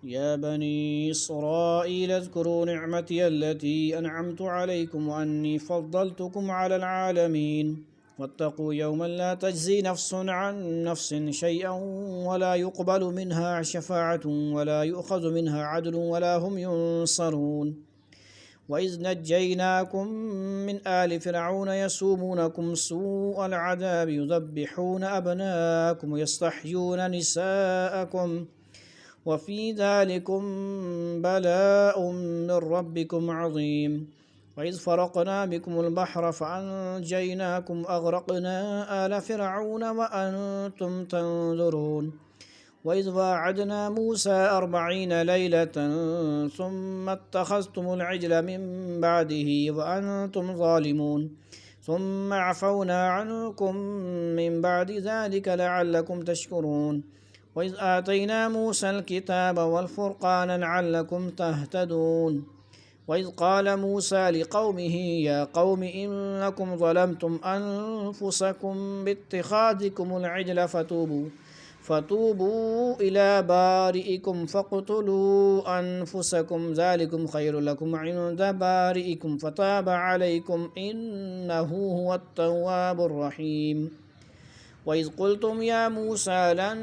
يا بني إسرائيل اذكروا نعمتي التي أنعمت عليكم وأني فضلتكم على العالمين واتقوا يوما لا تجزي نفس عن نفس شيئا ولا يقبل منها شفاعة ولا يؤخذ منها عدل ولا هم ينصرون وإذ نجيناكم من آل فرعون يسومونكم سوء العذاب يذبحون أبناءكم ويستحيون نساءكم وفي ذلكم بلاء من ربكم عظيم وإذ فرقنا بكم البحر فأنجيناكم أغرقنا آل فرعون وأنتم تنظرون وإذ واعدنا موسى 40 ليلة ثم اتخذتم العجل من بعده وأنتم ظالمون ثم عفونا عنكم من بعد ذلك لعلكم تشكرون وإذ آتينا موسى الكتاب والفرقان لعلكم تهتدون وإذ قال موسى لقومه يا قوم إنكم ظلمتم أنفسكم باتخاذكم العجل فتوبوا إلى بارئكم فاقتلوا أنفسكم ذلكم خير لكم عند بارئكم فتاب عليكم إنه هو التواب الرحيم وإذ قلتم يا موسى لن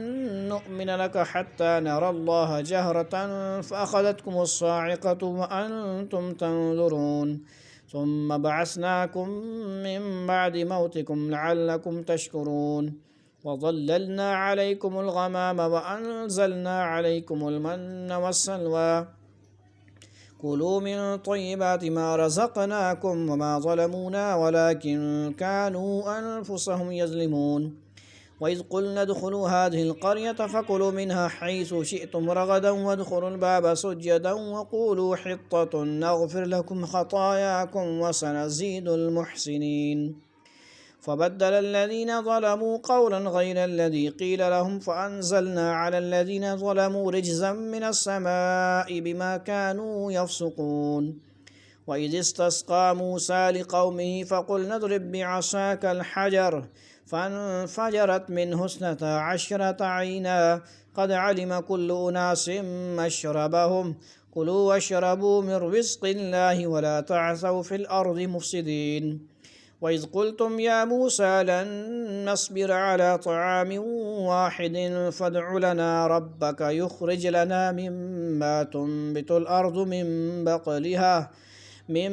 نؤمن لك حتى نرى الله جهرة فأخذتكم الصاعقة وأنتم تنظرون ثم بعثناكم من بعد موتكم لعلكم تشكرون وظللنا عليكم الغمام وأنزلنا عليكم المن والسلوى كلوا من طيبات ما رزقناكم وما ظلمونا ولكن كانوا أنفسهم يظلمون وإذ قلنا ادخلوا هذه القرية فكلوا منها حيث شئتم رغدا وادخلوا الباب سجدا وقولوا حطة نغفر لكم خطاياكم وسنزيد المحسنين فبدل الذين ظلموا قولا غير الذي قيل لهم فأنزلنا على الذين ظلموا رجزا من السماء بما كانوا يفسقون وإذ استسقى موسى لقومه فقلنا اضرب بعصاك الحجر فانفجرت منه 12 عينا قد علم كل أناس مشربهم كلوا واشربوا من رزق الله ولا تعثوا في الأرض مفسدين وإذ قلتم يا موسى لن نصبر على طعام واحد فادع لنا ربك يخرج لنا مما تنبت الأرض من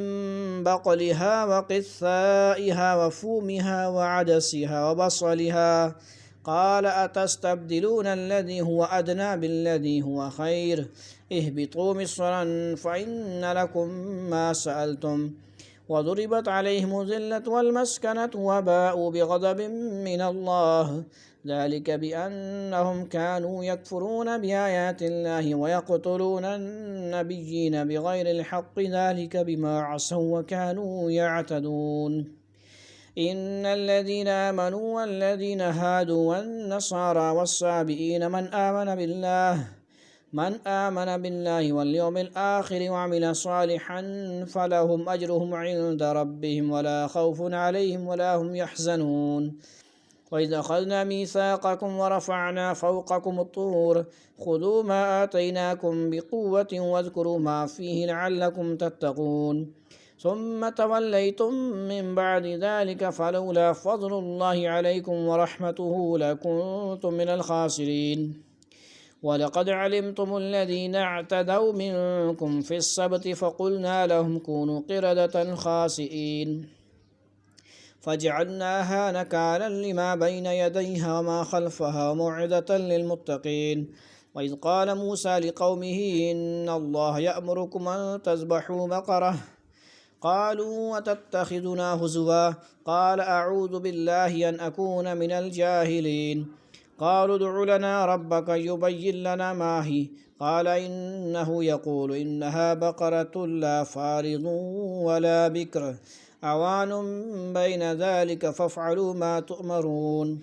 بقلها وقثائها وفومها وعدسها وبصلها قال أتستبدلون الذي هو أدنى بالذي هو خير اهبطوا مصرا فإن لكم ما سألتم وضربت عليهم الذلة والمسكنة وباءوا بغضب من الله ذلك بأنهم كانوا يكفرون بآيات الله ويقتلون النبيين بغير الحق ذلك بما عصوا وكانوا يعتدون إن الذين آمنوا والذين هادوا والنصارى والصابئين من آمن بالله واليوم الآخر وعمل صالحا فلهم أجرهم عند ربهم ولا خوف عليهم ولا هم يحزنون وإذ أخذنا ميثاقكم ورفعنا فوقكم الطور خذوا ما آتيناكم بقوة واذكروا ما فيه لعلكم تتقون ثم توليتم من بعد ذلك فلولا فضل الله عليكم ورحمته لكنتم من الخاسرين ولقد علمتم الذين اعتدوا منكم في السبت فقلنا لهم كونوا قردة خاسئين فجعلناها نكالا لما بين يديها وما خلفها وموعظة للمتقين وإذ قال موسى لقومه إن الله يأمركم أن تذبحوا بقرة قالوا وتتخذنا هزوا قال أعوذ بالله أن أكون من الجاهلين قالوا ادع لنا ربك يبين لنا ما هي قال إنه يقول إنها بقرة لا فارض ولا بكر عوان بين ذلك فافعلوا ما تؤمرون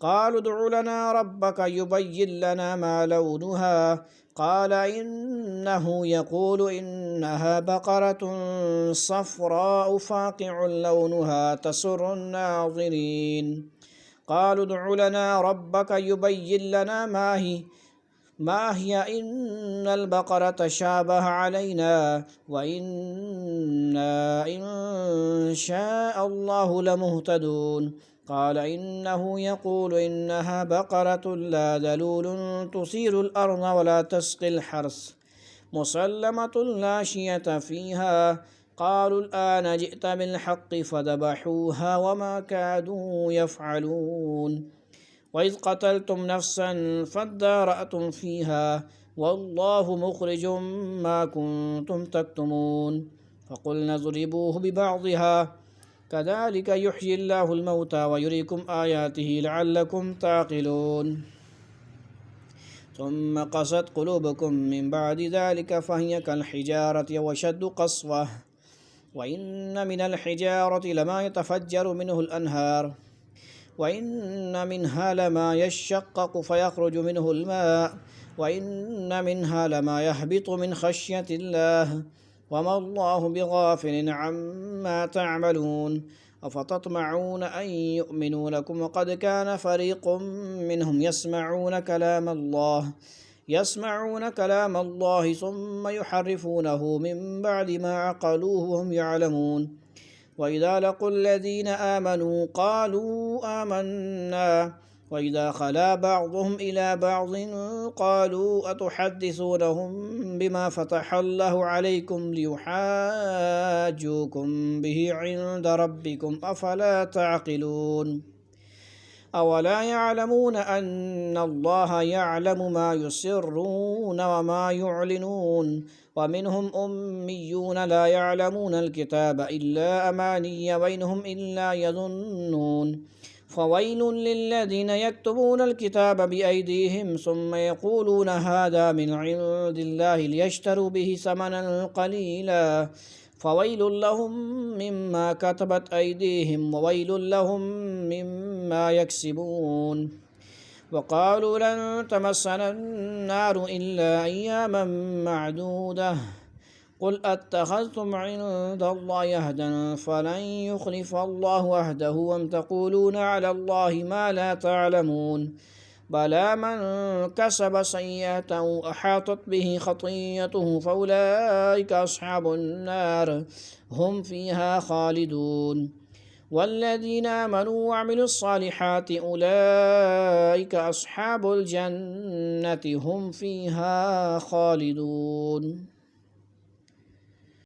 قالوا ادع لنا ربك يبين لنا ما لونها قال إنه يقول إنها بقرة صفراء فاقع لونها تسر الناظرين قالوا ادع لنا ربك يبين لنا ما هي ما هي إن البقرة تشابه علينا وإنا إن شاء الله لمهتدون قال إنه يقول إنها بقرة لا ذلول تثير الأرض ولا تسقي الحرث مسلمة لا شية فيها قالوا الآن جئت بالحق فذبحوها وما كادوا يفعلون وإذ قتلتم نفسا فادارأتم فيها والله مخرج ما كنتم تكتمون فقلنا اضربوه ببعضها كذلك يحيي الله الموتى ويريكم آياته لعلكم تعقلون ثم قست قلوبكم من بعد ذلك فهي كالحجارة وشد قسوة وإن من الحجارة لما يتفجر منه الأنهار وإن منها لما يشقق فيخرج منه الماء وإن منها لما يهبط من خشية الله وما الله بغافل عما تعملون أفتطمعون أن يؤمنوا لكم وقد كان فريق منهم يسمعون كلام الله ثم يحرفونه من بعد ما عقلوه وهم يعلمون وإذا لقوا الذين آمنوا قالوا آمنا وإذا خلا بعضهم إلى بعض قالوا أتحدثونهم بما فتح الله عليكم ليحاجوكم به عند ربكم أفلا تعقلون أولا يعلمون أن الله يعلم ما يسرون وما يعلنون ومنهم أميون لا يعلمون الكتاب إلا أماني وإنهم إلا يظنون فويل للذين يكتبون الكتاب بأيديهم ثم يقولون هذا من عند الله ليشتروا به ثمنا قليلا فويل لهم مما كتبت أيديهم وويل لهم مما يكسبون وقالوا لن تمسنا النار إلا أياما معدودة قل أتخذتم عند الله عهدا فلن يخلف الله عهده وأم تقولون على الله ما لا تعلمون بلى من كسب سيئة أحاطت به خطيئته فأولئك أصحاب النار هم فيها خالدون والذين آمنوا وعملوا الصالحات أولئك أصحاب الجنة هم فيها خالدون